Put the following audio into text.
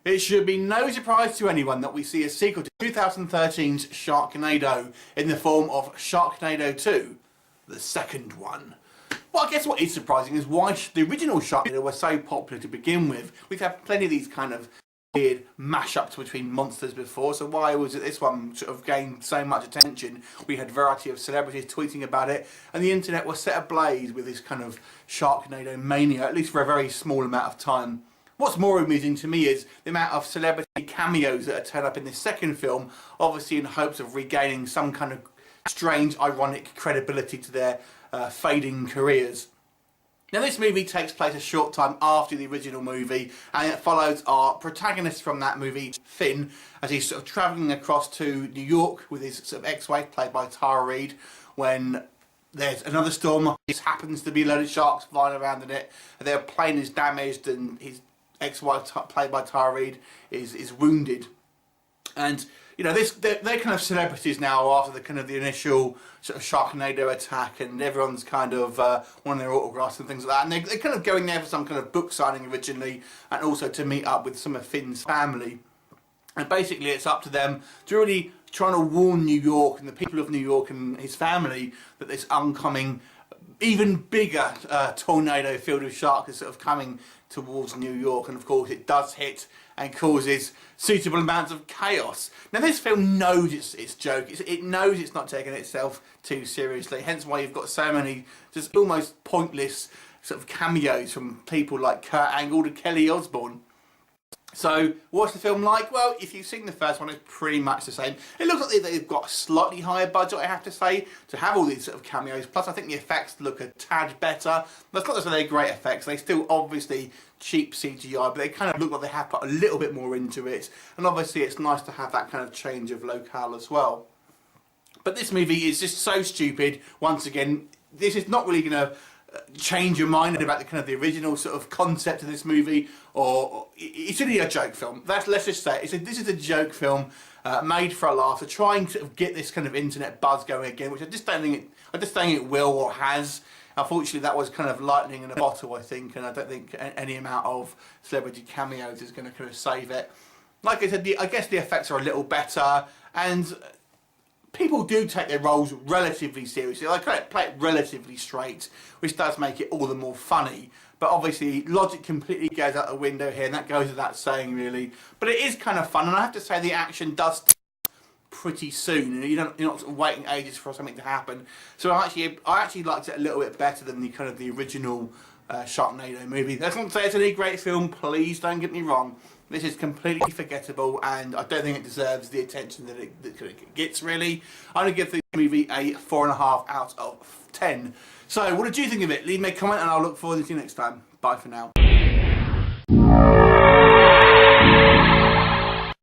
It should be no surprise to anyone that we see a sequel to 2013's Sharknado in the form of Sharknado 2, the second one. Well, I guess what is surprising is why the original Sharknado was so popular to begin with. We've had plenty of these kind of weird mashups between monsters before, so why was it this one sort of gained so much attention? We had a variety of celebrities tweeting about it, and the internet was set ablaze with this kind of Sharknado mania, at least for a very small amount of time. What's more amusing to me is the amount of celebrity cameos that are turned up in this second film, obviously in hopes of regaining some kind of strange, ironic credibility to their fading careers. Now, this movie takes place a short time after the original movie, and it follows our protagonist from that movie, Finn, as he's sort of travelling across to New York with his sort of ex-wife, played by Tara Reid, when there's another storm. This happens to be a load of sharks flying around in it, and their plane is damaged, and his ex-wife, played by Tara Reid, is wounded. And you know, they're kind of celebrities now after the initial sort of Sharknado attack, and everyone's kind of wanting their autographs and things like that. And they're kind of going there for some kind of book signing originally, and also to meet up with some of Finn's family. And basically, it's up to them to really trying to warn New York and the people of New York and his family that this oncoming, even bigger tornado filled with sharks is sort of coming towards New York, and of course it does hit and causes suitable amounts of chaos. Now, this film knows its joke. It knows it's not taking itself too seriously, hence why you've got so many just almost pointless sort of cameos from people like Kurt Angle to Kelly Osbourne. So, what's the film like? Well, if you've seen the first one, it's pretty much the same. It looks like they've got a slightly higher budget, I have to say, to have all these sort of cameos. Plus, I think the effects look a tad better. That's not necessarily great effects. They still obviously cheap CGI, but they kind of look like they have put a little bit more into it. And obviously, it's nice to have that kind of change of locale as well. But this movie is just so stupid. Once again, this is not really going to change your mind about the original sort of concept of this movie, or it's really a joke film. Let's just say this is a joke film made for a laugh, to try and sort of get this kind of internet buzz going again, which I just don't think it will or has. Unfortunately, that was kind of lightning in a bottle, I think, and I don't think any amount of celebrity cameos is going to kind of save it. Like I said, I guess the effects are a little better, and people do take their roles relatively seriously. They kind of play it relatively straight, which does make it all the more funny. But obviously, logic completely goes out the window here, and that goes without saying, really. But it is kind of fun, and I have to say the action does start pretty soon. You're not sort of waiting ages for something to happen. So I actually liked it a little bit better than the original Sharknado movie. That's not to say it's any great film. Please don't get me wrong. This is completely forgettable, and I don't think it deserves the attention that it gets, really. I'm going to give this movie a 4.5 out of 10. So, what did you think of it? Leave me a comment, and I'll look forward to you next time. Bye for now.